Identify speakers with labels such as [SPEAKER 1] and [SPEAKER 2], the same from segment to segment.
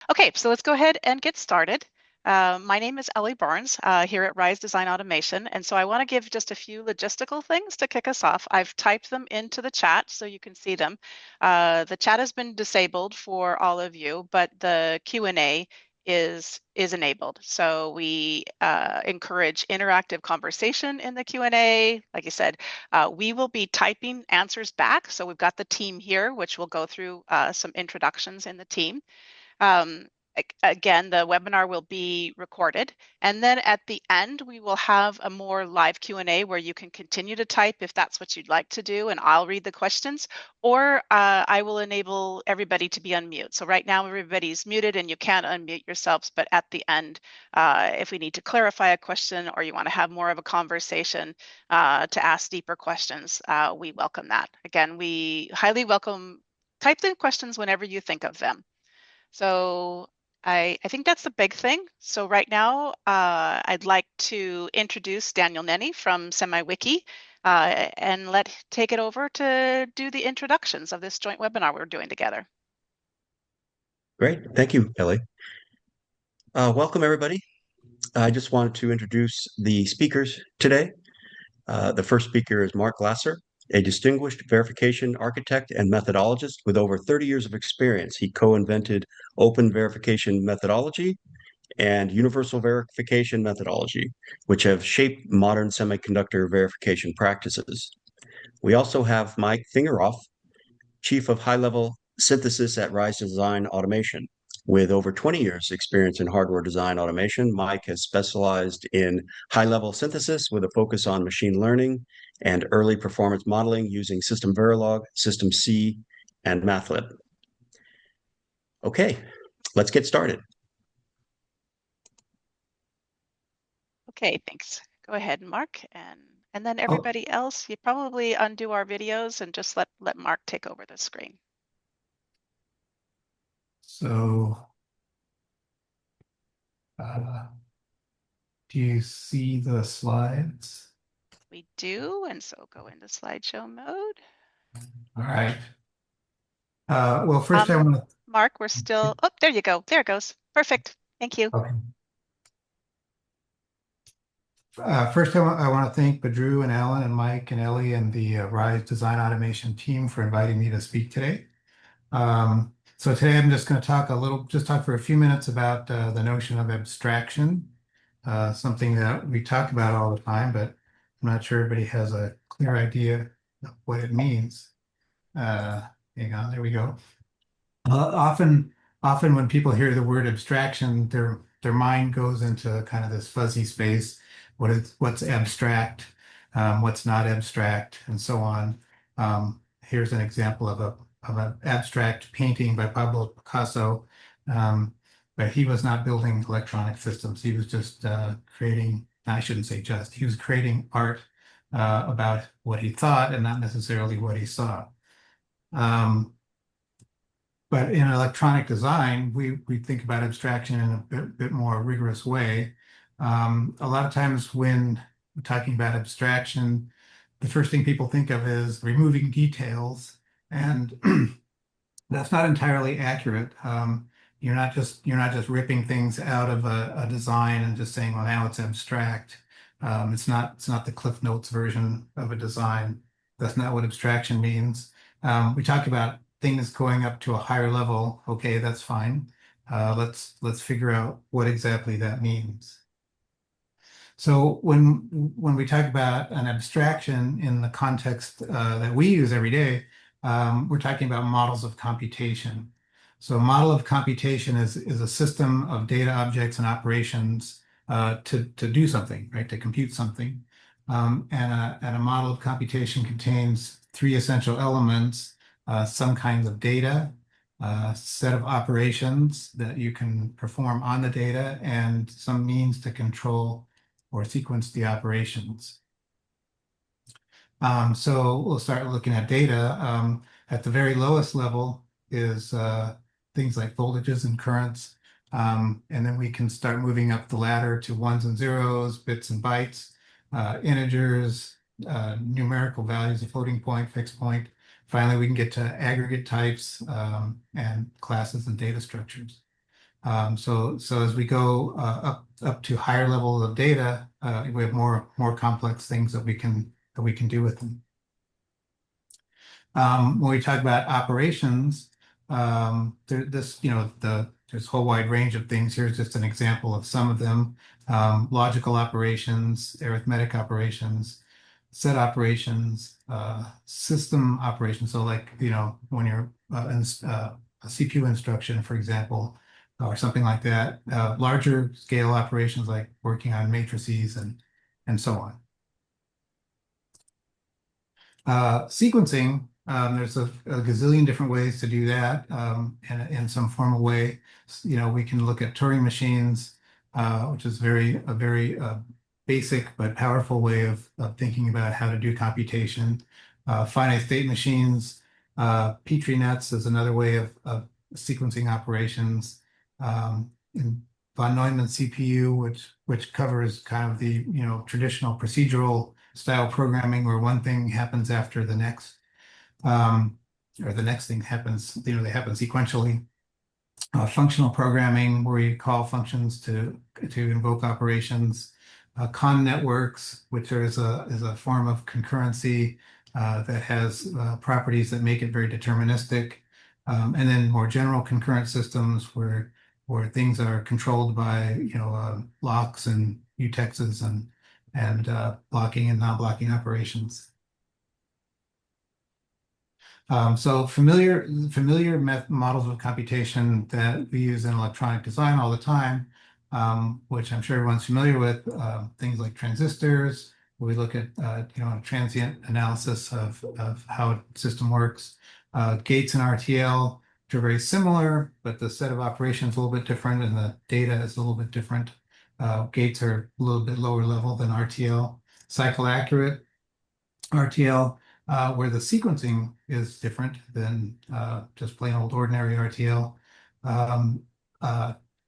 [SPEAKER 1] Okay, so let's go ahead and get started. My name is Ellie Barnes here at Rise Design Automation, and so I want to give just a few logistical things to kick us off. I've typed them into the chat so you can see them. The chat has been disabled for all of you, but the Q&A is enabled. So we encourage interactive conversation in the Q&A. Like I said, we will be typing answers back. So we've got the team here, which will go through some introductions in the team. Um, Again, the webinar will be recorded. And then at the end, we will have a more live Q&A where you can continue to type if that's what you'd like to do, and I'll read the questions, or I will enable everybody to be unmute. So right now, everybody's muted and you can't unmute yourselves, but at the end, if we need to clarify a question or you want to have more of a conversation to ask deeper questions, we welcome that. Again, we highly welcome type in questions whenever you think of them. So I think that's the big thing. So right now, I'd like to introduce Daniel Nenny from SemiWiki and take it over to do the introductions of this joint webinar we're doing together.
[SPEAKER 2] Great. Thank you, Ellie. Welcome, everybody. I just wanted to introduce the speakers today. The first speaker is Mark Lasser, a distinguished verification architect and methodologist with over 30 years of experience. He co-invented open verification methodology and universal verification methodology, which have shaped modern semiconductor verification practices. We also have Mike Fingeroff, Chief of High-Level Synthesis at Rise Design Automation. With over 20 years experience in hardware design automation, Mike has specialized in high-level synthesis with a focus on machine learning and early performance modeling using SystemVerilog, System C, and MATLAB. Okay, let's get started.
[SPEAKER 1] Okay, thanks. Go ahead, Mark. And then everybody else, you probably undo our videos and just let Mark take over the screen.
[SPEAKER 3] So, do you see the slides?
[SPEAKER 1] We do, and so go into slideshow mode.
[SPEAKER 3] All right. Well, first I want to...
[SPEAKER 1] Mark, we're still... Oh, there you go. There it goes. Perfect. Thank you.
[SPEAKER 3] Okay. First, I want to thank Badru and Alan and Mike and Ellie and the Rise Design Automation team for inviting me to speak today. So today I'm just going to talk for a few minutes about the notion of abstraction, something that we talk about all the time, but I'm not sure everybody has a clear idea of what it means. Hang on, there we go. Often when people hear the word abstraction, their mind goes into kind of this fuzzy space. What's abstract, what's not abstract, and so on. Here's an example of an abstract painting by Pablo Picasso, but he was not building electronic systems. He was just creating, I shouldn't say just, he was creating art about what he thought and not necessarily what he saw. But in electronic design, we think about abstraction in a bit more rigorous way. A lot of times when we're talking about abstraction, the first thing people think of is removing details, and that's not entirely accurate. You're not just ripping things out of a design and just saying, well, now it's abstract. It's not the Cliff Notes version of a design. That's not what abstraction means. We talk about things going up to a higher level. Okay, that's fine. Let's figure out what exactly that means. So when we talk about an abstraction in the context that we use every day, we're talking about models of computation. So a model of computation is a system of data objects and operations to do something, right? To compute something. And a model of computation contains three essential elements: some kinds of data, a set of operations that you can perform on the data, and some means to control or sequence the operations. So we'll start looking at data. At the very lowest level is things like voltages and currents. And then we can start moving up the ladder to ones and zeros, bits and bytes, integers, numerical values, a floating point, fixed point. Finally, we can get to aggregate types and classes and data structures. So as we go up to higher levels of data, we have more complex things that we can do with them. When we talk about operations, there's a whole wide range of things. Here's just an example of some of them: logical operations, arithmetic operations, set operations, system operations. So, like when you're a CPU instruction, for example, or something like that. Larger scale operations like working on matrices and so on. Sequencing, there's a gazillion different ways to do that in some formal way. We can look at Turing machines, which is a very basic but powerful way of thinking about how to do computation. Finite state machines, Petri nets is another way of sequencing operations. In von Neumann CPU, which covers kind of the traditional procedural style programming where one thing happens after the next, or the next thing happens, they happen sequentially. Functional programming, where you call functions to invoke operations. Con networks, which is a form of concurrency that has properties that make it very deterministic. And then more general concurrent systems where things are controlled by locks and mutexes and blocking and non-blocking operations. So familiar models of computation that we use in electronic design all the time, which I'm sure everyone's familiar with, things like transistors, where we look at transient analysis of how a system works. Gates and RTL, which are very similar, but the set of operations is a little bit different and the data is a little bit different. Gates are a little bit lower level than RTL. Cycle accurate RTL, where the sequencing is different than just plain old ordinary RTL. And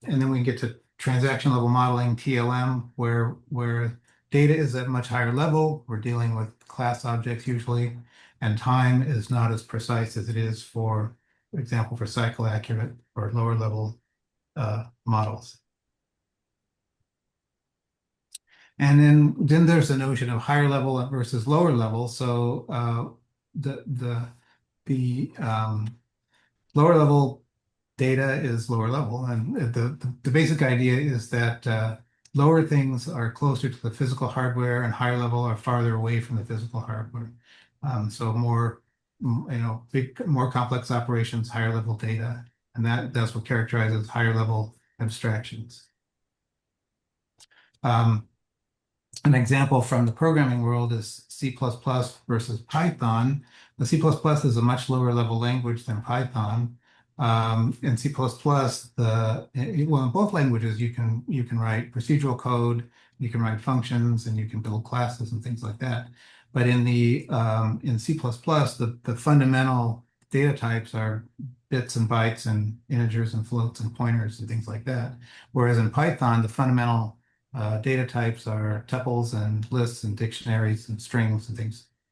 [SPEAKER 3] then we get to transaction level modeling, TLM, where data is at a much higher level. We're dealing with class objects usually, and time is not as precise as it is, for example, for cycle accurate or lower level models. And then there's the notion of higher level versus lower level. So the lower level data is lower level, and the basic idea is that lower things are closer to the physical hardware, and higher level are farther away from the physical hardware. So more more complex operations, higher level data, and that's what characterizes higher level abstractions. An example from the programming world is C++ versus Python. The C++ is a much lower level language than Python. In C++, in both languages, you can write procedural code, you can write functions, and you can build classes and things like that. But in C++, the fundamental data types are bits and bytes and integers and floats and pointers and things like that. Whereas in Python, the fundamental data types are tuples and lists and dictionaries and strings and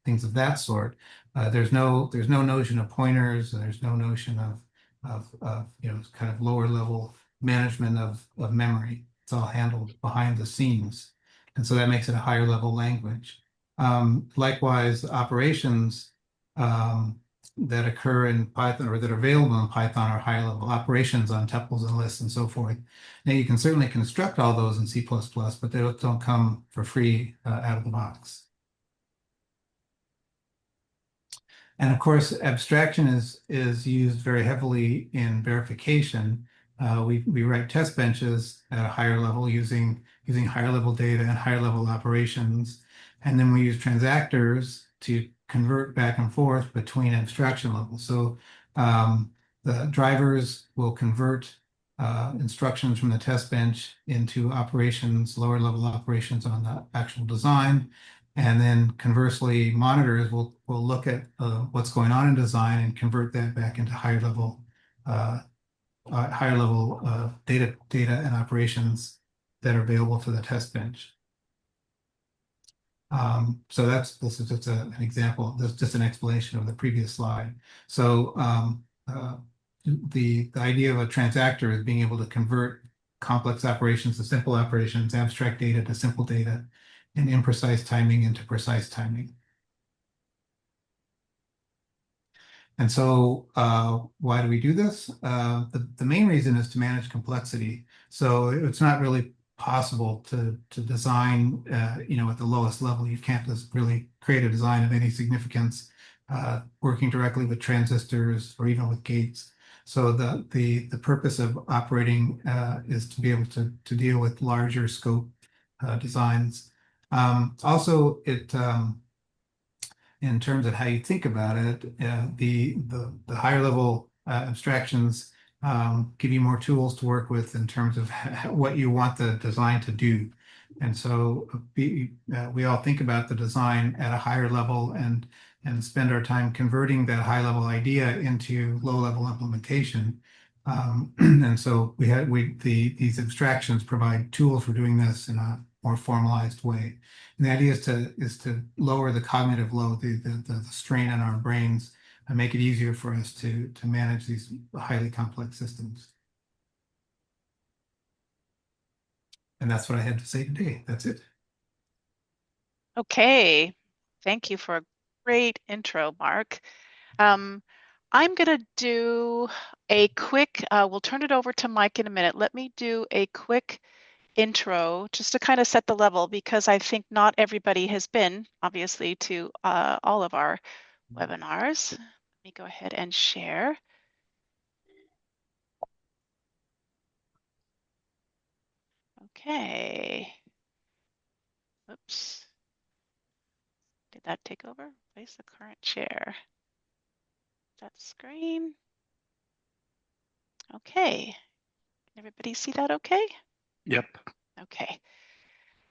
[SPEAKER 3] things of that sort. There's no notion of pointers, and there's no notion of kind of lower level management of memory. It's all handled behind the scenes, and so that makes it a higher level language. Likewise, operations that occur in Python or that are available in Python are higher level operations on tuples and lists and so forth. Now you can certainly construct all those in C++, but they don't come for free out of the box. And of course, abstraction is used very heavily in verification. We write test benches at a higher level using higher level data and higher level operations. And then we use transactors to convert back and forth between abstraction levels. So the drivers will convert instructions from the test bench into operations, lower level operations on the actual design. And then conversely, monitors will look at what's going on in design and convert that back into higher level data and operations that are available to the test bench. So this is just an example. This is just an explanation of the previous slide. So the idea of a transactor is being able to convert complex operations to simple operations, abstract data to simple data, and imprecise timing into precise timing. And so why do we do this? The main reason is to manage complexity. So it's not really possible to design, at the lowest level. You can't just really create a design of any significance working directly with transistors or even with gates. So the purpose of operating is to be able to deal with larger scope designs. Also, in terms of how you think about it, the higher level abstractions give you more tools to work with in terms of what you want the design to do. And so we all think about the design at a higher level and spend our time converting that high level idea into low level implementation. And so these abstractions provide tools for doing this in a more formalized way. And the idea is to lower the cognitive load, the strain on our brains, and make it easier for us to manage these highly complex systems. And that's what I had to say today. That's it.
[SPEAKER 1] Okay, thank you for a great intro, Mark. I'm going to do a quick, we'll turn it over to Mike in a minute. Let me do a quick intro just to kind of set the level, because I think not everybody has been, obviously, to all of our webinars. Let me go ahead and share. Okay. Oops. Did that take over? Place the current chair. That screen. Okay. Can everybody see that okay?
[SPEAKER 4] Yep.
[SPEAKER 1] Okay.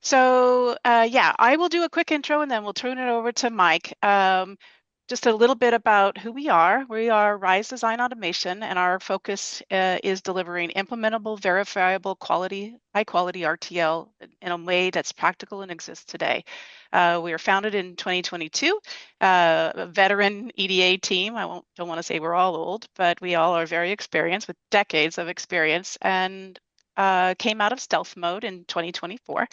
[SPEAKER 1] So yeah, I will do a quick intro and then we'll turn it over to Mike. Just a little bit about who we are. We are Rise Design Automation, and our focus is delivering implementable, verifiable, high quality RTL in a way that's practical and exists today. We were founded in 2022, a veteran EDA team. Don't want to say we're all old, but we all are very experienced with decades of experience, and came out of stealth mode in 2024.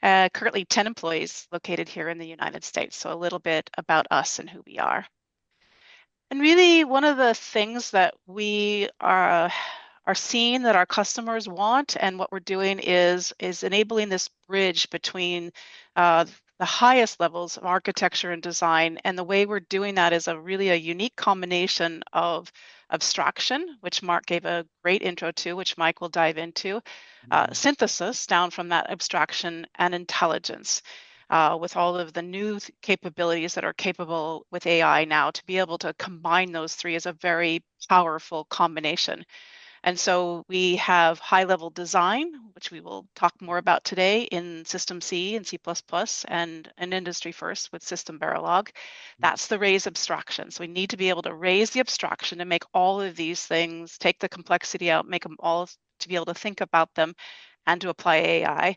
[SPEAKER 1] Currently 10 employees located here in the United States. So a little bit about us and who we are. And really, one of the things that we are seeing that our customers want, and what we're doing is enabling this bridge between the highest levels of architecture and design. And the way we're doing that is really a unique combination of abstraction, which Mark gave a great intro to, which Mike will dive into, synthesis down from that abstraction, and intelligence. With all of the new capabilities that are capable with AI now, to be able to combine those three is a very powerful combination. And so we have high-level design, which we will talk more about today in System C and C++, and an industry first with SystemVerilog. That's the raise abstraction. So we need to be able to raise the abstraction and make all of these things, take the complexity out, make them all to be able to think about them and to apply AI.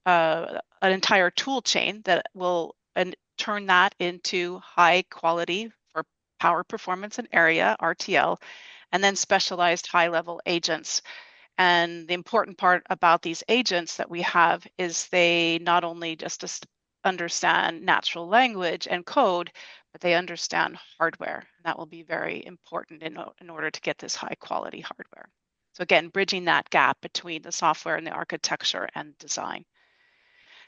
[SPEAKER 1] An entire tool chain that will turn that into high quality for power, performance, and area, RTL, and then specialized high-level agents. And the important part about these agents that we have is they not only just understand natural language and code, but they understand hardware. That will be very important in order to get this high-quality hardware. So again, bridging that gap between the software and the architecture and design.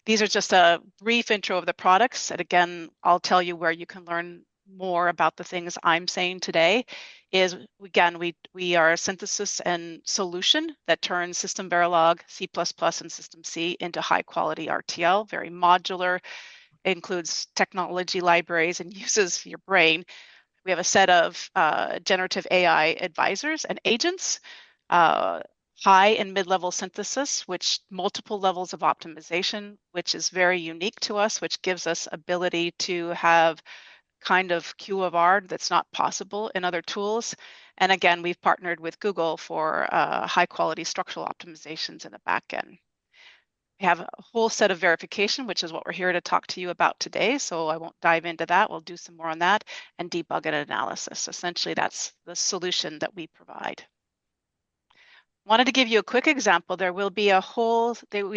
[SPEAKER 1] These are just a brief intro of the products. And again, I'll tell you where you can learn more about the things I'm saying today. Is again, we are a synthesis and solution that turns SystemVerilog, C++, and System C into high quality RTL, very modular, includes technology libraries and uses your brain. We have a set of generative AI advisors and agents, high and mid-level synthesis, which multiple levels of optimization, which is very unique to us, which gives us ability to have kind of Q of R that's not possible in other tools. And again, we've partnered with Google for high quality structural optimizations in the back end. We have a whole set of verification, which is what we're here to talk to you about today. So I won't dive into that. We'll do some more on that, and debug and analysis. So essentially, that's the solution that we provide. Wanted to give you a quick example. There will be we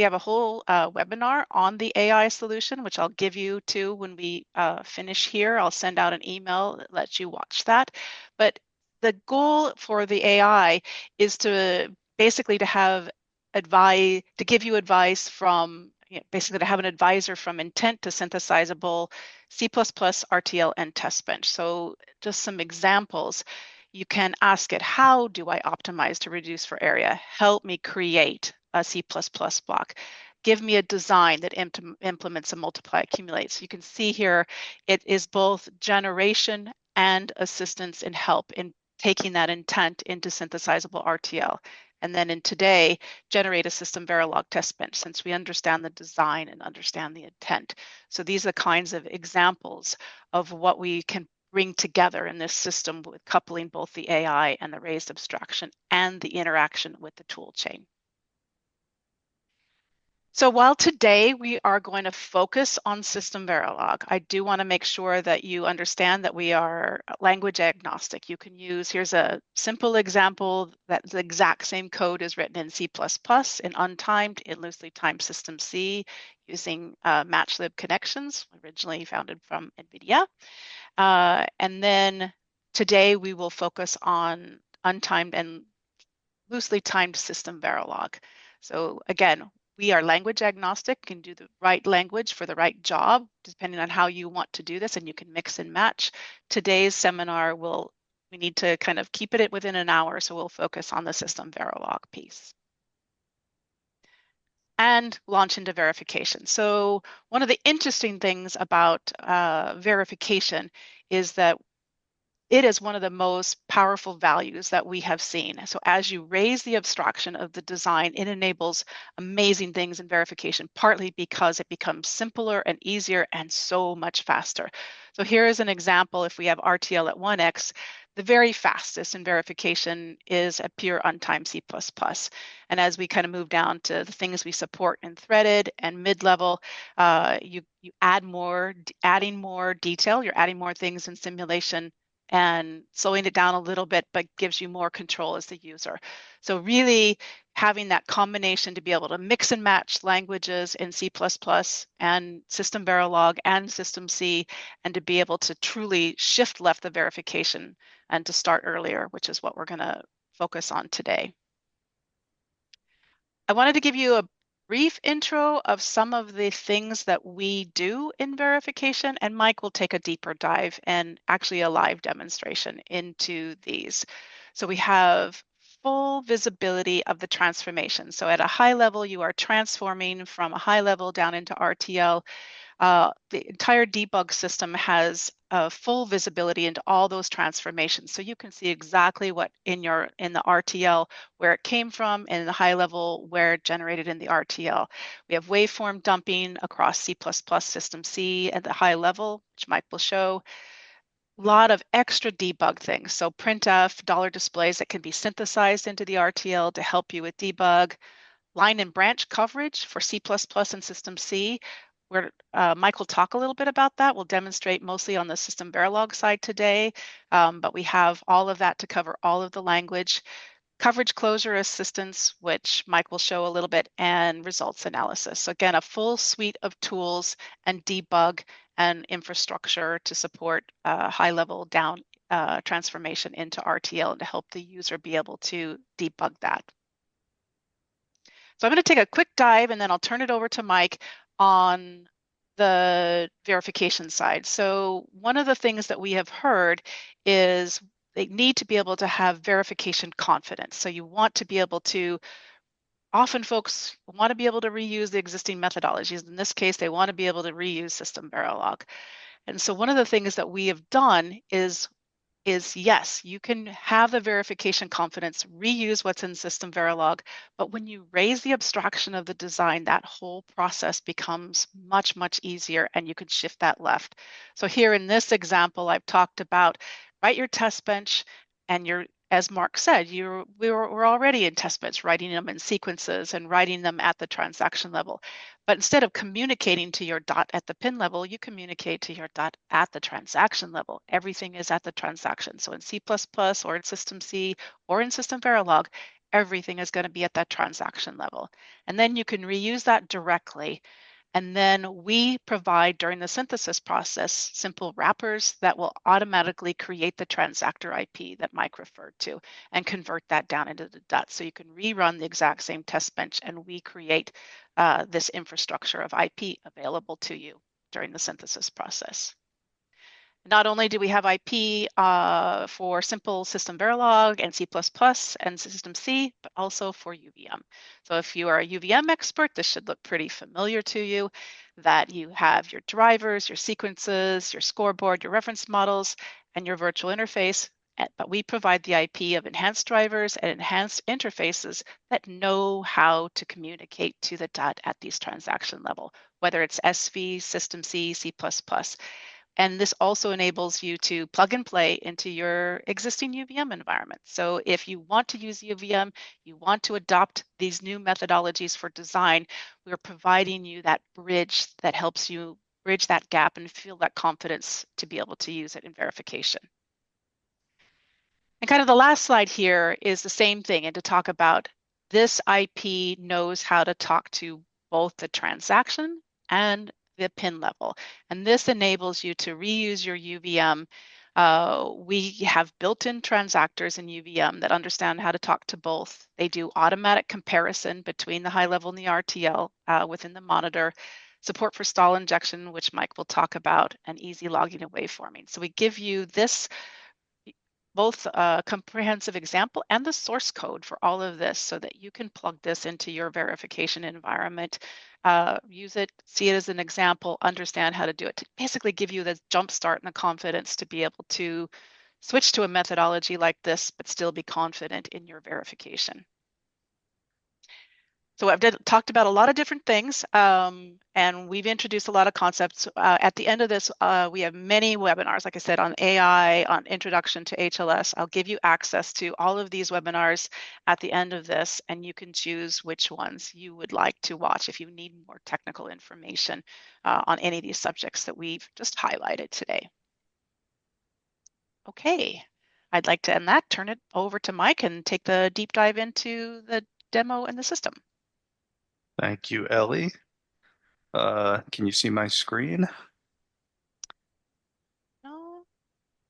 [SPEAKER 1] have a whole webinar on the AI solution, which I'll give you to when we finish here. I'll send out an email that lets you watch that. But the goal for the AI is to basically to have to give you advice from, basically to have an advisor from intent to synthesizable C++, RTL, and test bench. So just some examples. You can ask it, how do I optimize to reduce for area? Help me create a C++ block. Give me a design that implements a multiply accumulate. So you can see here, it is both generation and assistance in help in taking that intent into synthesizable RTL. And then in today, generate a SystemVerilog test bench, since we understand the design and understand the intent. So these are the kinds of examples of what we can bring together in this system with coupling both the AI and the raised abstraction and the interaction with the tool chain. So while today we are going to focus on SystemVerilog, I do want to make sure that you understand that we are language agnostic. You can use, here's a simple example that the exact same code is written in C++, in untimed, in loosely timed System C, using matchlib connections, originally founded from NVIDIA. And then today we will focus on untimed and loosely timed SystemVerilog. So again, we are language agnostic, can do the right language for the right job, depending on how you want to do this, and you can mix and match. Today's seminar we need to kind of keep it within an hour, so we'll focus on the SystemVerilog piece. And launch into verification. So one of the interesting things about verification is that it is one of the most powerful values that we have seen. So as you raise the abstraction of the design, it enables amazing things in verification, partly because it becomes simpler and easier and so much faster. So here is an example. If we have RTL at 1x, the very fastest in verification is a pure untimed C++. And as we kind of move down to the things we support in threaded and mid-level, you adding more detail, you're adding more things in simulation, and slowing it down a little bit, but gives you more control as the user. So really having that combination to be able to mix and match languages in C++ and SystemVerilog and System C, and to be able to truly shift left the verification and to start earlier, which is what we're going to focus on today. I wanted to give you a brief intro of some of the things that we do in verification, and Mike will take a deeper dive and actually a live demonstration into these. So we have full visibility of the transformation. So at a high level, you are transforming from a high level down into RTL. The entire debug system has full visibility into all those transformations. So you can see exactly what in the RTL, where it came from, and in the high level, where it generated in the RTL. We have waveform dumping across C++ System C at the high level, which Mike will show. A lot of extra debug things. So printf, dollar displays that can be synthesized into the RTL to help you with debug. Line and branch coverage for C++ and System C, where Mike will talk a little bit about that. We'll demonstrate mostly on the SystemVerilog side today, but we have all of that to cover all of the language. Coverage closure assistance, which Mike will show a little bit, and results analysis. So again, a full suite of tools and debug and infrastructure to support high-level down transformation into RTL and to help the user be able to debug that. So I'm going to take a quick dive and then I'll turn it over to Mike on the verification side. So one of the things that we have heard is they need to be able to have verification confidence. So you want to be able to, often folks want to be able to reuse the existing methodologies. In this case, they want to be able to reuse SystemVerilog. And so one of the things that we have done is yes, you can have the verification confidence, reuse what's in SystemVerilog, but when you raise the abstraction of the design, that whole process becomes much, much easier and you can shift that left. So here in this example, I've talked about write your test bench and as Mark said, we're already in test bench, writing them in sequences and writing them at the transaction level. But instead of communicating to your dot at the pin level, you communicate to your dot at the transaction level. Everything is at the transaction. So in C++ or in System C or in SystemVerilog, everything is going to be at that transaction level. And then you can reuse that directly. And then we provide during the synthesis process simple wrappers that will automatically create the transactor IP that Mike referred to and convert that down into the DUT. So you can rerun the exact same test bench and we create this infrastructure of IP available to you during the synthesis process. Not only do we have IP for simple SystemVerilog and C++ and System C, but also for UVM. So if you are a UVM expert, this should look pretty familiar to you, that you have your drivers, your sequences, your scoreboard, your reference models, and your virtual interface. But we provide the IP of enhanced drivers and enhanced interfaces that know how to communicate to the DUT at these transaction level, whether it's SV, System C, C++. And this also enables you to plug and play into your existing UVM environment. So if you want to use UVM, you want to adopt these new methodologies for design, we're providing you that bridge that helps you bridge that gap and feel that confidence to be able to use it in verification. And kind of the last slide here is the same thing, and to talk about this IP knows how to talk to both the transaction and the pin level. And this enables you to reuse your UVM. We have built-in transactors in UVM that understand how to talk to both. They do automatic comparison between the high level and the RTL within the monitor, support for stall injection, which Mike will talk about, and easy logging and waveforming. So we give you this both a comprehensive example and the source code for all of this so that you can plug this into your verification environment, use it, see it as an example, understand how to do it, to basically give you the jump start and the confidence to be able to switch to a methodology like this, but still be confident in your verification. So I've talked about a lot of different things, and we've introduced a lot of concepts. At the end of this, we have many webinars, like I said, on AI, on introduction to HLS. I'll give you access to all of these webinars at the end of this, and you can choose which ones you would like to watch if you need more technical information on any of these subjects that we've just highlighted today. Okay, I'd like to end that, turn it over to Mike and take the deep dive into the demo and the system.
[SPEAKER 4] Thank you, Ellie. Can you see my screen?
[SPEAKER 1] No.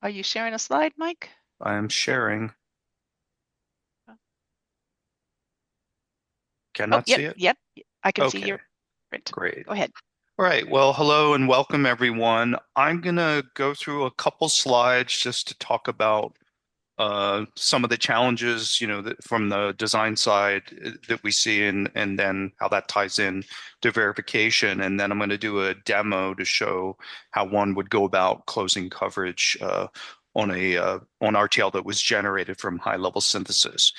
[SPEAKER 1] Are you sharing a slide, Mike?
[SPEAKER 4] I am sharing. Cannot see it?
[SPEAKER 1] Yep. I can see
[SPEAKER 4] Okay.
[SPEAKER 1] your print.
[SPEAKER 4] Great.
[SPEAKER 1] Go ahead.
[SPEAKER 4] All right. Well, hello and welcome, everyone. I'm going to go through a couple slides just to talk about some of the challenges, from the design side that we see, and then how that ties in to verification. And then I'm going to do a demo to show how one would go about closing coverage on RTL that was generated from high-level synthesis.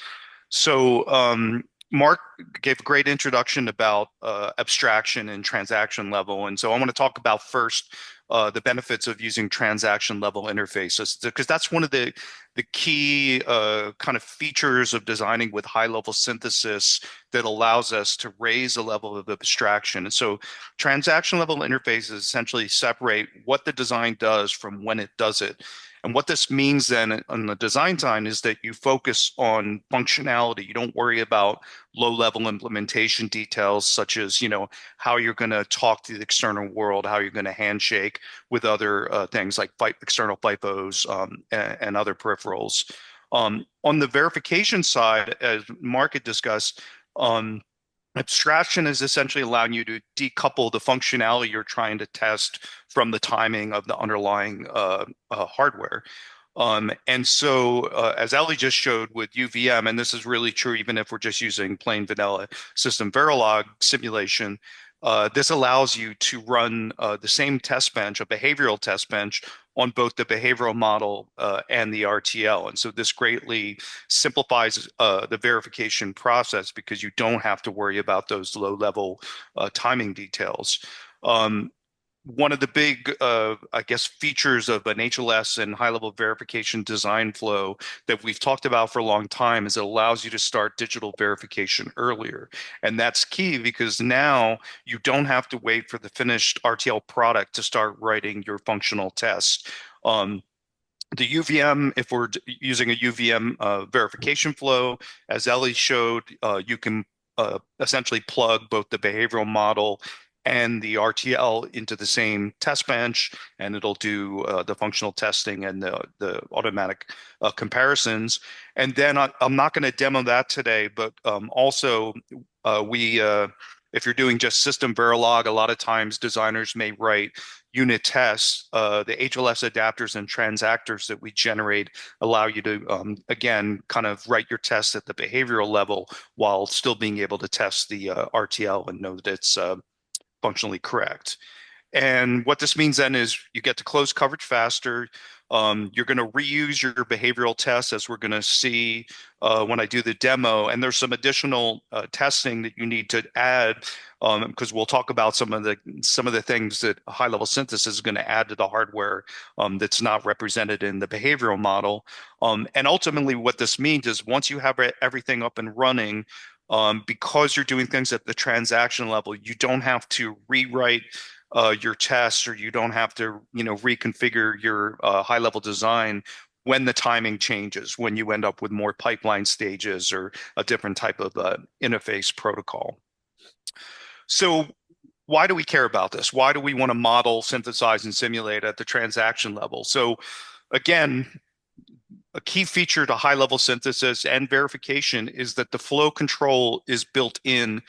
[SPEAKER 4] So Mark gave a great introduction about abstraction and transaction level. And so I want to talk about first the benefits of using transaction level interfaces, because that's one of the key kind of features of designing with high level synthesis that allows us to raise a level of abstraction. And so transaction level interfaces essentially separate what the design does from when it does it. And what this means then on the design side is that you focus on functionality. You don't worry about low-level implementation details, such as, how you're going to talk to the external world, how you're going to handshake with other things like external FIFOs and other peripherals. On the verification side, as Mark had discussed, abstraction is essentially allowing you to decouple the functionality you're trying to test from the timing of the underlying hardware. And so as Ellie just showed with UVM, and this is really true even if we're just using plain vanilla SystemVerilog simulation, this allows you to run the same test bench, a behavioral test bench, on both the behavioral model and the RTL. And so this greatly simplifies the verification process because you don't have to worry about those low-level timing details. one of the big, I guess, features of an HLS and high-level verification design flow that we've talked about for a long time is it allows you to start digital verification earlier. And that's key because now you don't have to wait for the finished RTL product to start writing your functional test. The UVM, if we're using a UVM verification flow, as Ellie showed, you can essentially plug both the behavioral model and the RTL into the same test bench, and it'll do the functional testing and the automatic comparisons. And then I'm not going to demo that today, but also we if you're doing just SystemVerilog, a lot of times designers may write unit tests. The HLS adapters and transactors that we generate allow you to, again, kind of write your tests at the behavioral level while still being able to test the RTL and know that it's functionally correct. And what this means then is you get to close coverage faster. You're going to reuse your behavioral tests, as we're going to see when I do the demo. And there's some additional testing that you need to add because we'll talk about some of the things that high-level synthesis is going to add to the hardware that's not represented in the behavioral model. And ultimately, what this means is once you have everything up and running, because you're doing things at the transaction level, you don't have to rewrite your tests, or you don't have to, reconfigure your high-level design when the timing changes, when you end up with more pipeline stages or a different type of interface protocol. So why do we care about this? Why do we want to model, synthesize, and simulate at the transaction level? So again, a key feature to high-level synthesis and verification is that the flow control is built in.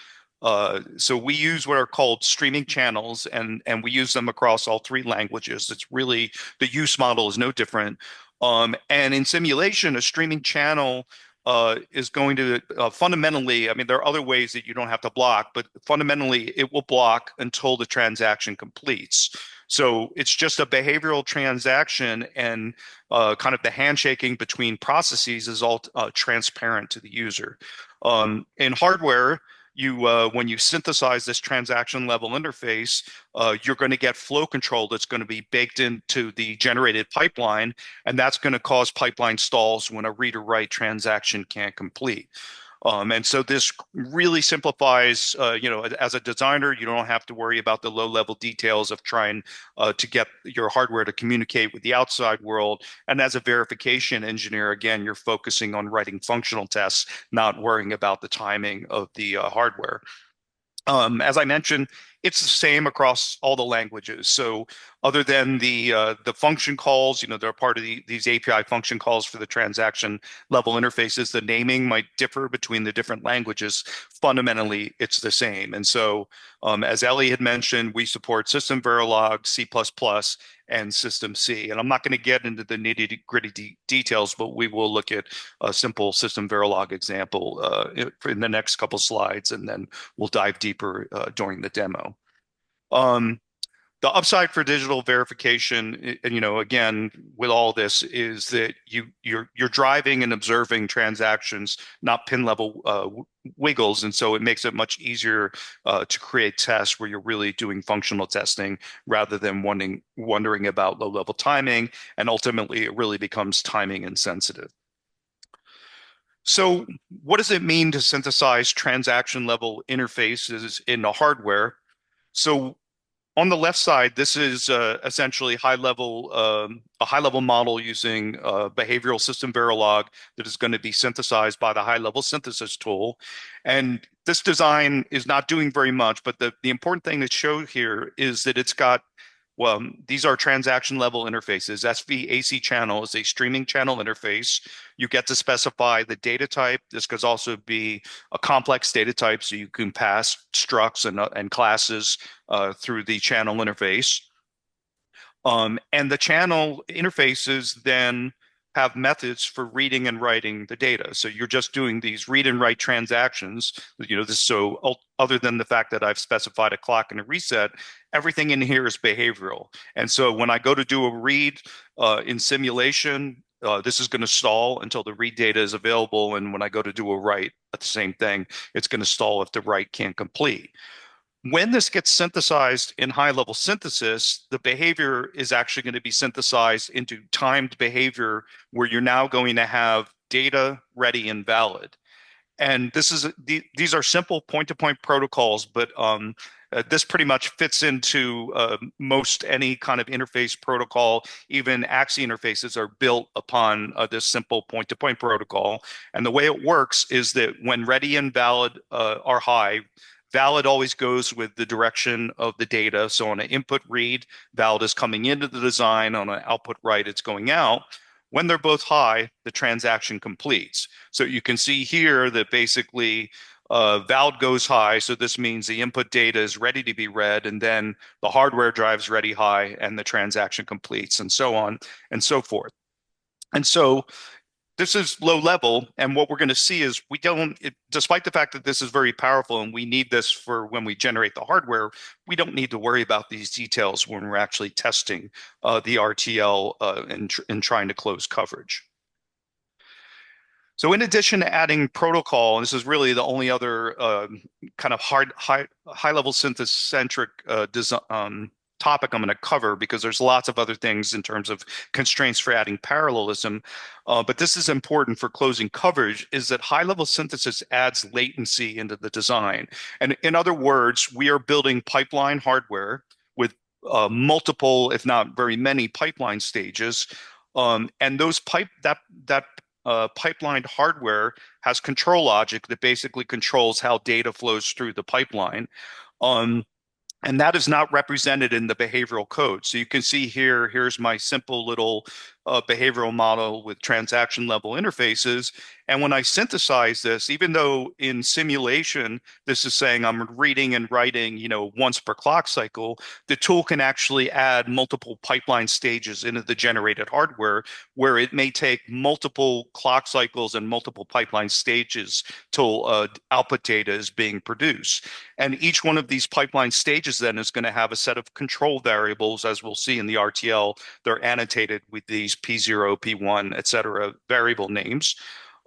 [SPEAKER 4] So we use what are called streaming channels, and we use them across all three languages. It's really, the use model is no different. And in simulation, a streaming channel is going to fundamentally, I mean, there are other ways that you don't have to block, but fundamentally it will block until the transaction completes. So it's just a behavioral transaction, and kind of the handshaking between processes is all transparent to the user. In hardware, when you synthesize this transaction level interface, you're going to get flow control that's going to be baked into the generated pipeline, and that's going to cause pipeline stalls when a read or write transaction can't complete. And so this really simplifies, as a designer, you don't have to worry about the low-level details of trying to get your hardware to communicate with the outside world. And as a verification engineer, again, you're focusing on writing functional tests, not worrying about the timing of the hardware. As I mentioned, it's the same across all the languages. So other than the function calls, they're part of these API function calls for the transaction level interfaces. The naming might differ between the different languages. Fundamentally, it's the same. And so, as Ellie had mentioned, we support SystemVerilog, C++, and System C. And I'm not going to get into the nitty-gritty details, but we will look at a simple SystemVerilog example in the next couple slides, and then we'll dive deeper during the demo. The upside for digital verification, and again, with all this, is that you're driving and observing transactions, not pin level wiggles, and so it makes it much easier to create tests where you're really doing functional testing rather than wondering about low level timing, and ultimately it really becomes timing insensitive. So what does it mean to synthesize transaction level interfaces in the hardware? So on the left side, this is essentially a high-level model using behavioral SystemVerilog that is going to be synthesized by the high-level synthesis tool. And this design is not doing very much, but the important thing to show here is that it's got, well, these are transaction level interfaces. SVAC channel is a streaming channel interface. You get to specify the data type. This could also be a complex data type, so you can pass structs and classes through the channel interface. And the channel interfaces then have methods for reading and writing the data. So you're just doing these read and write transactions. So other than the fact that I've specified a clock and a reset, everything in here is behavioral. And so when I go to do a read in simulation, this is going to stall until the read data is available. And when I go to do a write, the same thing, it's going to stall if the write can't complete. When this gets synthesized in high-level synthesis, the behavior is actually going to be synthesized into timed behavior where you're now going to have data ready and valid. And these are simple point-to-point protocols, but this pretty much fits into most any kind of interface protocol. Even AXI interfaces are built upon this simple point-to-point protocol. And the way it works is that when ready and valid are high, valid always goes with the direction of the data. So on an input read, valid is coming into the design. On an output write, it's going out. When they're both high, the transaction completes. So you can see here that basically valid goes high. So this means the input data is ready to be read, and then the hardware drives ready high, and the transaction completes, and so on and so forth. And so this is low level, and what we're going to see is despite the fact that this is very powerful and we need this for when we generate the hardware, we don't need to worry about these details when we're actually testing the RTL and trying to close coverage. So in addition to adding protocol, and this is really the only other kind of high-level synthesis-centric topic I'm going to cover, because there's lots of other things in terms of constraints for adding parallelism. But this is important for closing coverage, is that high-level synthesis adds latency into the design. And in other words, we are building pipeline hardware with multiple, if not very many, pipeline stages. And that pipelined hardware has control logic that basically controls how data flows through the pipeline. And that is not represented in the behavioral code. So you can see here's my simple little behavioral model with transaction level interfaces. And when I synthesize this, even though in simulation, this is saying I'm reading and writing, once per clock cycle, the tool can actually add multiple pipeline stages into the generated hardware, where it may take multiple clock cycles and multiple pipeline stages till output data is being produced. And each one of these pipeline stages then is going to have a set of control variables, as we'll see in the RTL. They're annotated with these P0, P1, et cetera, variable names.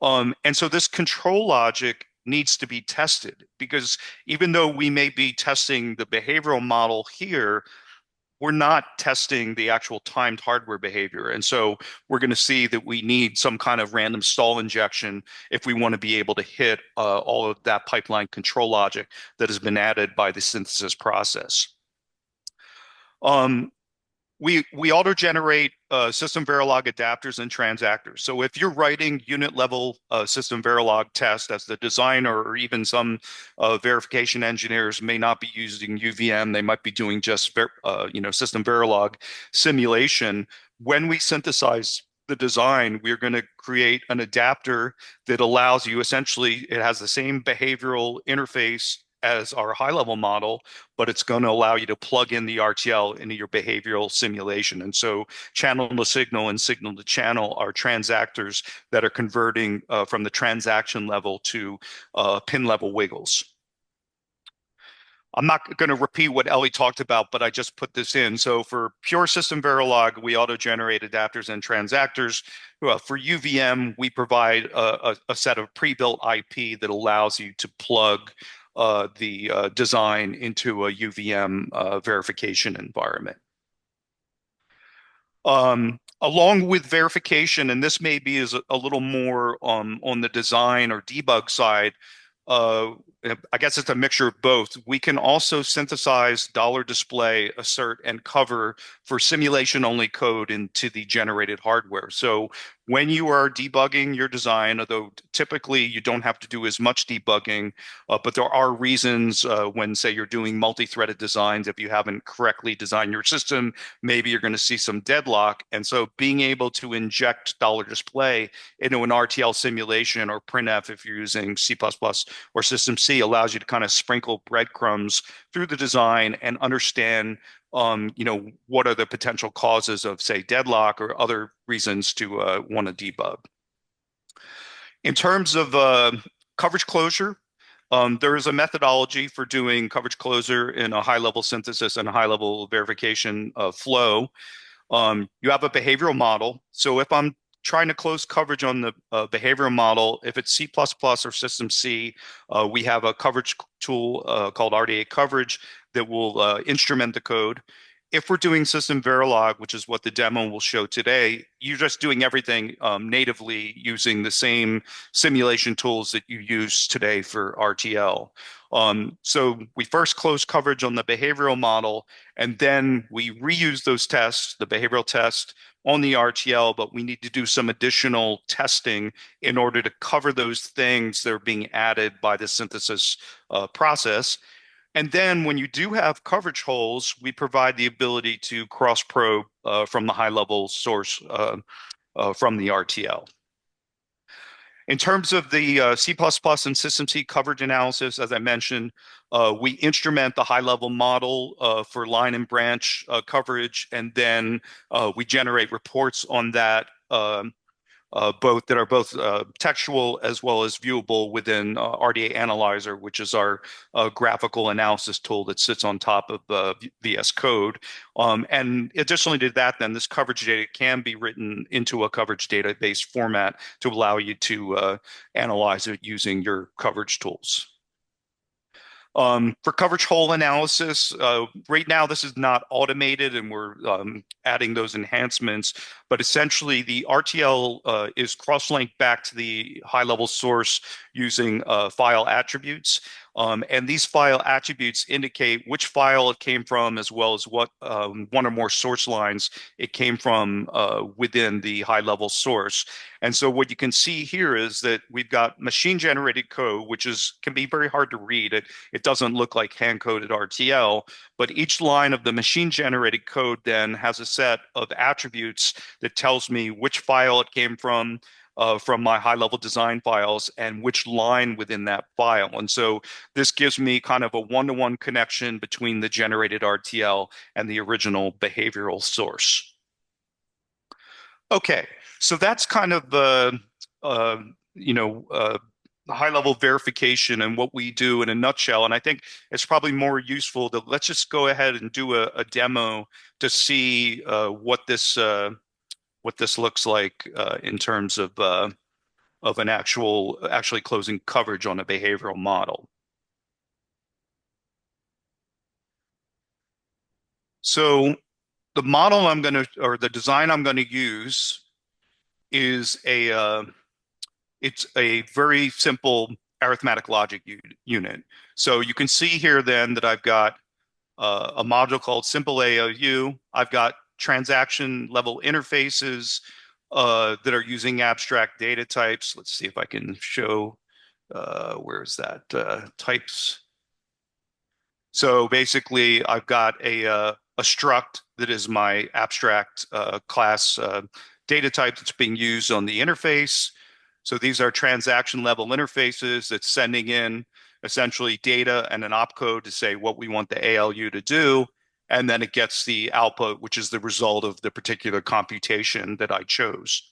[SPEAKER 4] And so this control logic needs to be tested, because even though we may be testing the behavioral model here, we're not testing the actual timed hardware behavior. And so we're going to see that we need some kind of random stall injection if we want to be able to hit all of that pipeline control logic that has been added by the synthesis process. We auto-generate SystemVerilog adapters and transactors. So if you're writing unit-level SystemVerilog tests as the designer, or even some verification engineers may not be using UVM, they might be doing just SystemVerilog simulation. When we synthesize the design, we're going to create an adapter that allows you, essentially, it has the same behavioral interface as our high-level model, but it's going to allow you to plug in the RTL into your behavioral simulation. And so channel to signal and signal to channel are transactors that are converting from the transaction level to pin level wiggles. I'm not going to repeat what Ellie talked about, but I just put this in. So for pure SystemVerilog, we auto-generate adapters and transactors. For UVM, we provide a set of pre-built IP that allows you to plug the design into a UVM verification environment. Along with verification, and this maybe is a little more on the design or debug side, I guess it's a mixture of both. We can also synthesize dollar display, assert, and cover for simulation-only code into the generated hardware. So when you are debugging your design, although typically you don't have to do as much debugging, but there are reasons when, say, you're doing multi-threaded designs, if you haven't correctly designed your system, maybe you're going to see some deadlock. And so being able to inject dollar display into an RTL simulation, or printf if you're using C++ or System C, allows you to kind of sprinkle breadcrumbs through the design and understand what are the potential causes of, say, deadlock or other reasons to want to debug. In terms of coverage closure, there is a methodology for doing coverage closure in a high-level synthesis and a high-level verification flow. You have a behavioral model. So if I'm trying to close coverage on the behavioral model, if it's C++ or System C, we have a coverage tool called RDA coverage that will instrument the code. If we're doing SystemVerilog, which is what the demo will show today, you're just doing everything natively using the same simulation tools that you use today for RTL. So we first close coverage on the behavioral model, and then we reuse those tests, the behavioral test, on the RTL, but we need to do some additional testing in order to cover those things that are being added by the synthesis process. And then when you do have coverage holes, we provide the ability to cross-probe from the high-level source from the RTL. In terms of the C++ and System C coverage analysis, as I mentioned, we instrument the high-level model for line and branch coverage, and then we generate reports on that both that are both textual as well as viewable within RDA Analyzer, which is our graphical analysis tool that sits on top of VS Code. And additionally to that, then this coverage data can be written into a coverage database format to allow you to analyze it using your coverage tools. For coverage hole analysis, right now this is not automated and we're adding those enhancements, but essentially the RTL is cross-linked back to the high-level source using file attributes. And these file attributes indicate which file it came from as well as what one or more source lines it came from within the high-level source. And so what you can see here is that we've got machine-generated code, which can be very hard to read. It doesn't look like hand-coded RTL, but each line of the machine-generated code then has a set of attributes that tells me which file it came from my high-level design files and which line within that file. And so this gives me kind of a one-to-one connection between the generated RTL and the original behavioral source. Okay, so that's kind of the high-level verification and what we do in a nutshell. And I think it's probably more useful to let's just go ahead and do a demo to see what this looks like in terms of an actually closing coverage on a behavioral model. So the model the design I'm going to use is it's a very simple arithmetic logic unit. So you can see here then that I've got a module called Simple ALU. I've got transaction level interfaces that are using abstract data types. Let's see if I can show, where is that, types. So basically I've got a struct that is my abstract class data type that's being used on the interface. So these are transaction level interfaces that's sending in essentially data and an opcode to say what we want the ALU to do. And then it gets the output, which is the result of the particular computation that I chose.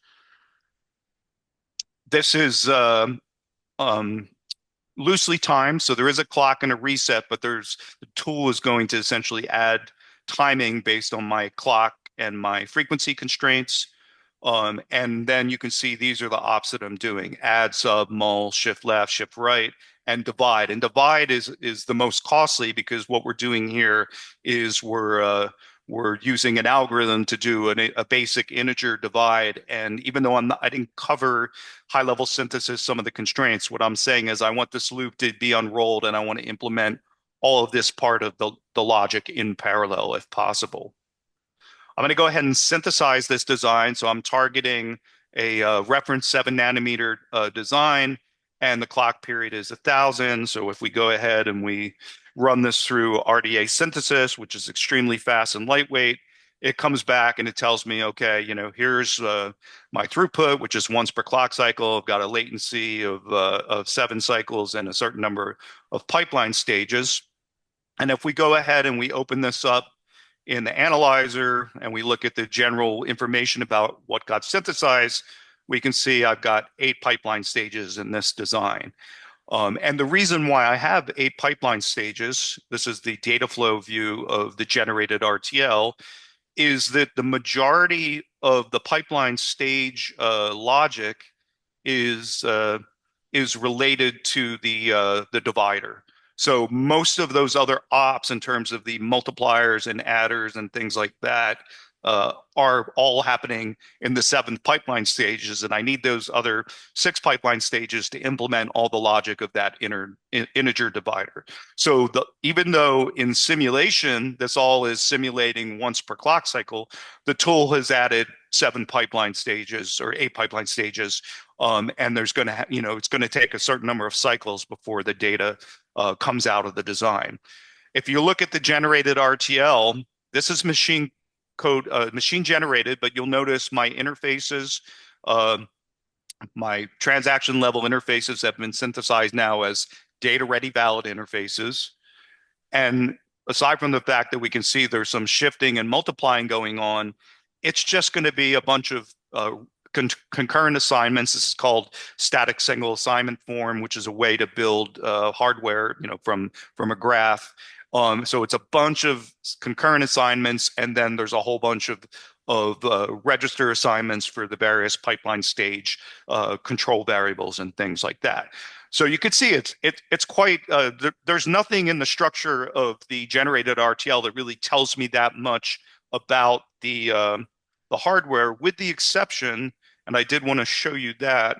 [SPEAKER 4] This is loosely timed, so there is a clock and a reset, but the tool is going to essentially add timing based on my clock and my frequency constraints. And then you can see these are the ops that I'm doing: add, sub, mul, shift left, shift right, and divide. And divide is the most costly because what we're doing here is we're using an algorithm to do a basic integer divide. And even though I didn't cover high-level synthesis, some of the constraints, what I'm saying is I want this loop to be unrolled and I want to implement all of this part of the logic in parallel if possible. I'm going to go ahead and synthesize this design. So I'm targeting a reference 7 nanometer design, and the clock period is 1,000. So if we go ahead and we run this through RDA synthesis, which is extremely fast and lightweight, it comes back and it tells me, okay, here's my throughput, which is once per clock cycle. I've got a latency of 7 cycles and a certain number of pipeline stages. And if we go ahead and we open this up in the analyzer and we look at the general information about what got synthesized, we can see I've got 8 pipeline stages in this design. And the reason why I have 8 pipeline stages, this is the data flow view of the generated RTL, is that the majority of the pipeline stage logic is related to the divider. So most of those other ops in terms of the multipliers and adders and things like that are all happening in the 7th pipeline stages, and I need those other 6 pipeline stages to implement all the logic of that integer divider. So even though in simulation this all is simulating once per clock cycle, the tool has added 7 pipeline stages or 8 pipeline stages, and there's going to it's going to take a certain number of cycles before the data comes out of the design. If you look at the generated RTL, this is machine code, machine generated, but you'll notice my interfaces, my transaction level interfaces have been synthesized now as data ready valid interfaces. And aside from the fact that we can see there's some shifting and multiplying going on, it's just going to be a bunch of concurrent assignments. This is called static single assignment form, which is a way to build hardware, from a graph. So it's a bunch of concurrent assignments, and then there's a whole bunch of register assignments for the various pipeline stage control variables and things like that. So you could see it's quite there's nothing in the structure of the generated RTL that really tells me that much about the hardware, with the exception, and I did want to show you that,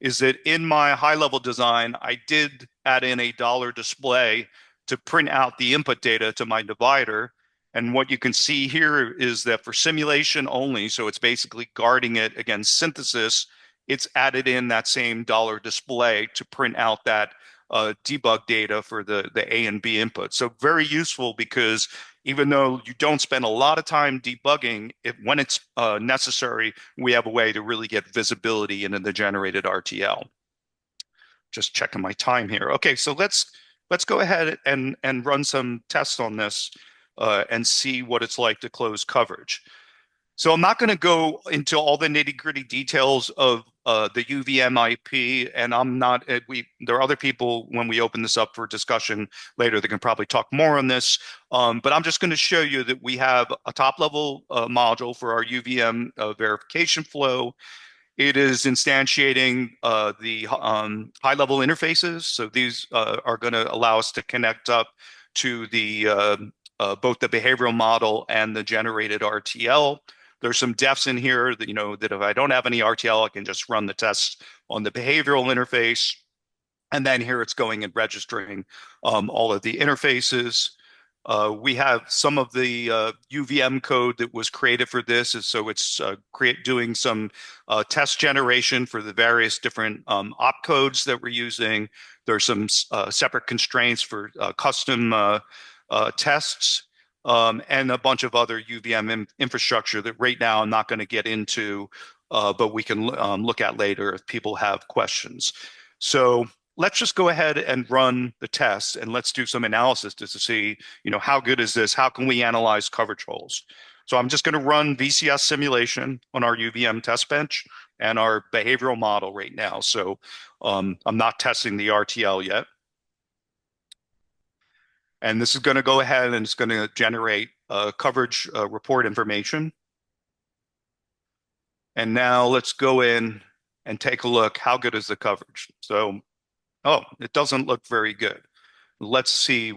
[SPEAKER 4] is that in my high level design, I did add in a dollar display to print out the input data to my divider. And what you can see here is that for simulation only, so it's basically guarding it against synthesis, it's added in that same dollar display to print out that debug data for the A and B input. So very useful, because even though you don't spend a lot of time debugging, when it's necessary, we have a way to really get visibility into the generated RTL. Just checking my time here. Okay, so let's go ahead and run some tests on this and see what it's like to close coverage. So I'm not going to go into all the nitty-gritty details of the UVM IP, and there are other people, when we open this up for discussion later, that can probably talk more on this. But I'm just going to show you that we have a top-level module for our UVM verification flow. It is instantiating the high-level interfaces. So these are going to allow us to connect up to the both the behavioral model and the generated RTL. There's some defs in here that, that if I don't have any RTL, I can just run the tests on the behavioral interface. And then here it's going and registering all of the interfaces. We have some of the UVM code that was created for this. So it's doing some test generation for the various different opcodes that we're using. There's some separate constraints for custom tests. And a bunch of other UVM infrastructure that right now I'm not going to get into, but we can look at later if people have questions. So let's just go ahead and run the tests, and let's do some analysis just to see, how good is this? How can we analyze coverage holes? So I'm just going to run VCS simulation on our UVM test bench and our behavioral model right now. So I'm not testing the RTL yet. And this is going to go ahead and it's going to generate coverage report information. And now let's go in and take a look. How good is the coverage? So, it doesn't look very good. Let's see.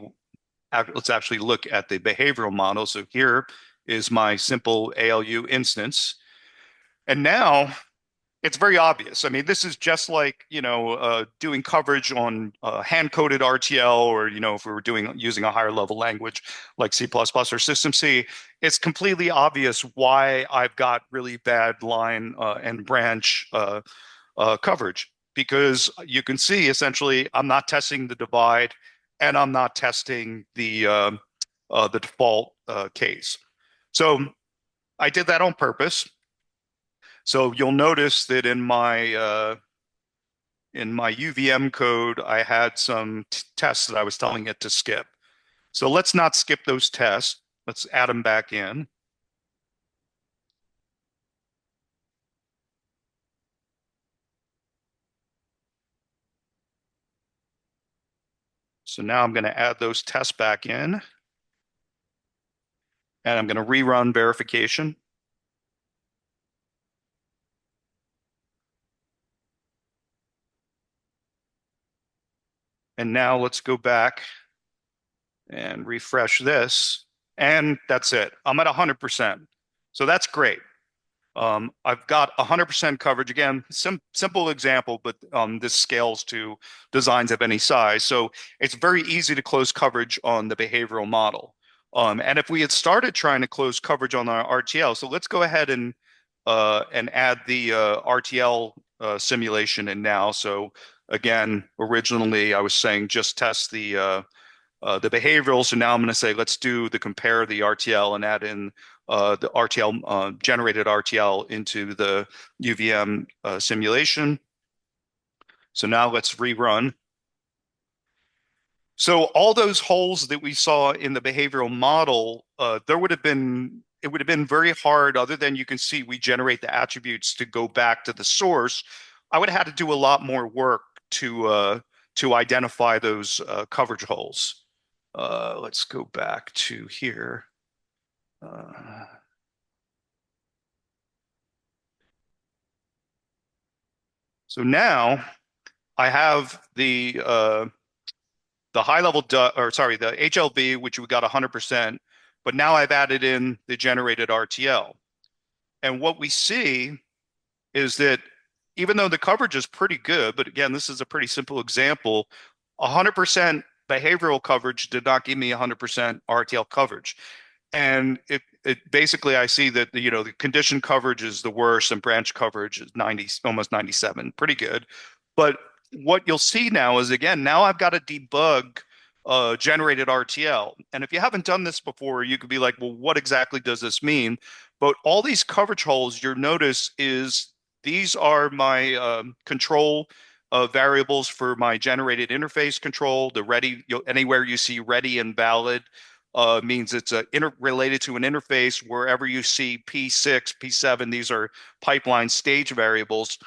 [SPEAKER 4] Let's actually look at the behavioral model. So here is my simple ALU instance. And now it's very obvious. I mean, this is just like, doing coverage on hand-coded RTL, or, if we were using a higher level language like C++ or System C, it's completely obvious why I've got really bad line and branch coverage, because you can see essentially I'm not testing the divide and I'm not testing the default case. So I did that on purpose. So you'll notice that in my UVM code, I had some tests that I was telling it to skip. So let's not skip those tests. Let's add them back in. So now I'm going to add those tests back in. And I'm going to rerun verification. And now let's go back and refresh this. And that's it. I'm at 100%. So that's great. I've got 100% coverage. Again, simple example, but this scales to designs of any size. So it's very easy to close coverage on the behavioral model. And if we had started trying to close coverage on our RTL, so let's go ahead and add the RTL simulation in now. So again, originally I was saying just test the behavioral. So now I'm going to say let's do the compare the RTL and add in the RTL generated RTL into the UVM simulation. So now let's rerun. So all those holes that we saw in the behavioral model, it would have been very hard, other than you can see we generate the attributes to go back to the source. I would have had to do a lot more work to identify those coverage holes. Let's go back to here. So now I have the high level, the HLB, which we got 100%, but now I've added in the generated RTL. And what we see is that even though the coverage is pretty good, but again, this is a pretty simple example, 100% behavioral coverage did not give me 100% RTL coverage. And it basically, I see that the condition coverage is the worst and branch coverage is 90, almost 97, pretty good. But what you'll see now is, again, now I've got to debug generated RTL. And if you haven't done this before, you could be like, well, what exactly does this mean? But all these coverage holes, you'll notice is these are my control variables for my generated interface control. The ready, anywhere you see ready and valid means it's related to an interface. Wherever you see P6, P7, these are pipeline stage variables.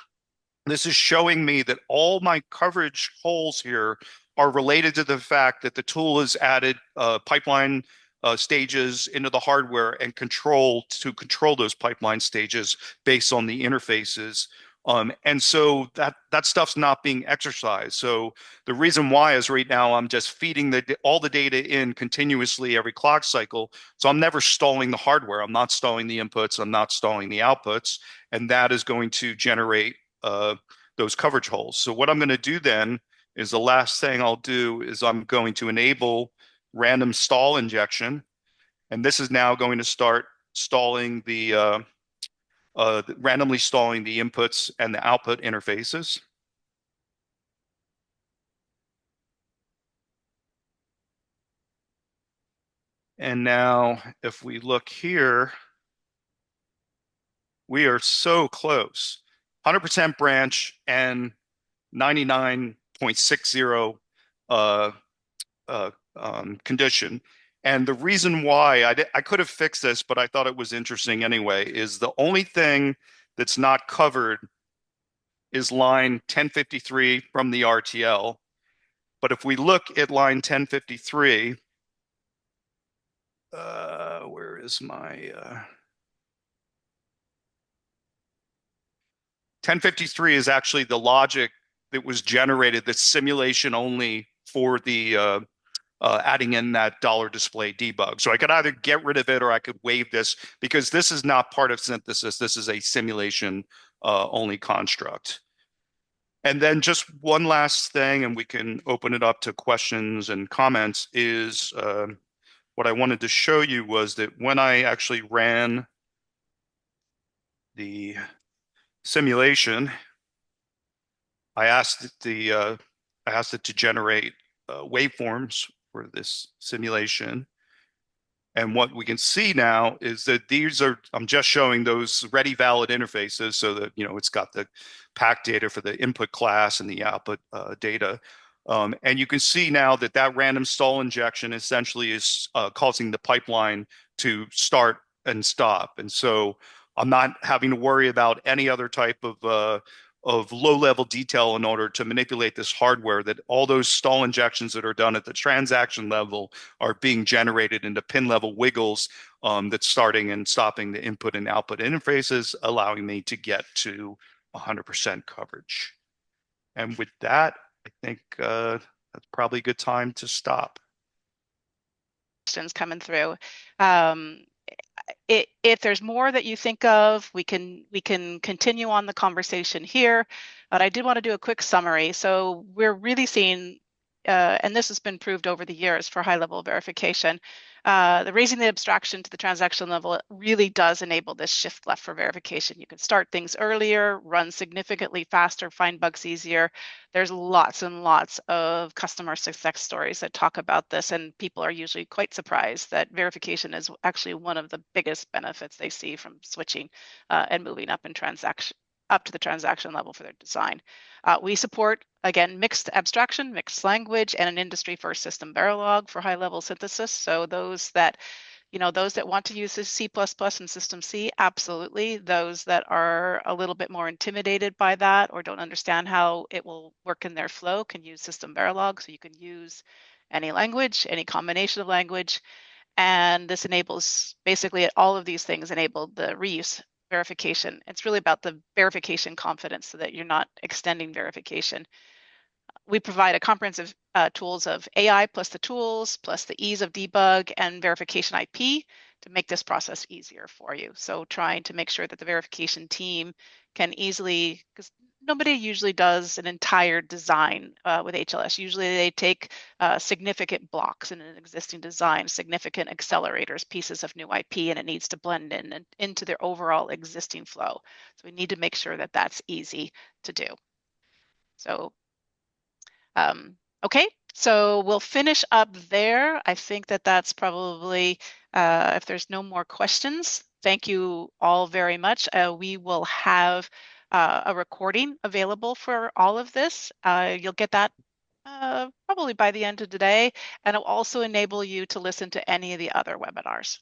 [SPEAKER 4] This is showing me that all my coverage holes here are related to the fact that the tool has added pipeline stages into the hardware and control those pipeline stages based on the interfaces. And so that stuff's not being exercised. So the reason why is right now I'm just feeding all the data in continuously every clock cycle. So I'm never stalling the hardware. I'm not stalling the inputs. I'm not stalling the outputs. And that is going to generate those coverage holes. So what I'm going to do then is the last thing I'll do is I'm going to enable random stall injection. And this is now going to start stalling randomly stalling the inputs and the output interfaces. And now if we look here, we are so close. 100% branch and 99.60 condition. And the reason why I could have fixed this, but I thought it was interesting anyway, is the only thing that's not covered is line 1053 from the RTL. But if we look at line 1053, where is my 1053 is actually the logic that was generated, the simulation only for the adding in that dollar display debug. So I could either get rid of it or I could waive this because this is not part of synthesis. This is a simulation only construct. And then just one last thing, and we can open it up to questions and comments, is what I wanted to show you was that when I actually ran the simulation, I asked it to generate waveforms for this simulation. And what we can see now is that I'm just showing those ready valid interfaces so that, it's got the pack data for the input class and the output data. And you can see now that random stall injection essentially is causing the pipeline to start and stop. And so I'm not having to worry about any other type of low-level detail in order to manipulate this hardware, that all those stall injections that are done at the transaction level are being generated into pin-level wiggles that's starting and stopping the input and output interfaces, allowing me to get to 100% coverage. And with that, I think that's probably a good time to stop.
[SPEAKER 1] Questions coming through. If there's more that you think of, we can continue on the conversation here, but I did want to do a quick summary. So we're really seeing, and this has been proved over the years for high-level verification, the raising the abstraction to the transaction level really does enable this shift left for verification. You can start things earlier, run significantly faster, find bugs easier. There's lots and lots of customer success stories that talk about this, and people are usually quite surprised that verification is actually one of the biggest benefits they see from switching and moving up in transaction up to the transaction level for their design. We support, again, mixed abstraction, mixed language, and an industry-first SystemVerilog for high-level synthesis. So those that want to use C++ and System C, absolutely. Those that are a little bit more intimidated by that or don't understand how it will work in their flow can use SystemVerilog. So you can use any language, any combination of language. And this enables, basically all of these things enable the reuse verification. It's really about the verification confidence so that you're not extending verification. We provide a comprehensive tools of AI plus the tools, plus the ease of debug and verification IP to make this process easier for you. So trying to make sure that the verification team can easily, because nobody usually does an entire design with HLS. Usually they take significant blocks in an existing design, significant accelerators, pieces of new IP, and it needs to blend in and into their overall existing flow. So we need to make sure that that's easy to do. So okay, so we'll finish up there. I think that that's probably, if there's no more questions, thank you all very much. We will have a recording available for all of this. You'll get that probably by the end of today, and it'll also enable you to listen to any of the other webinars.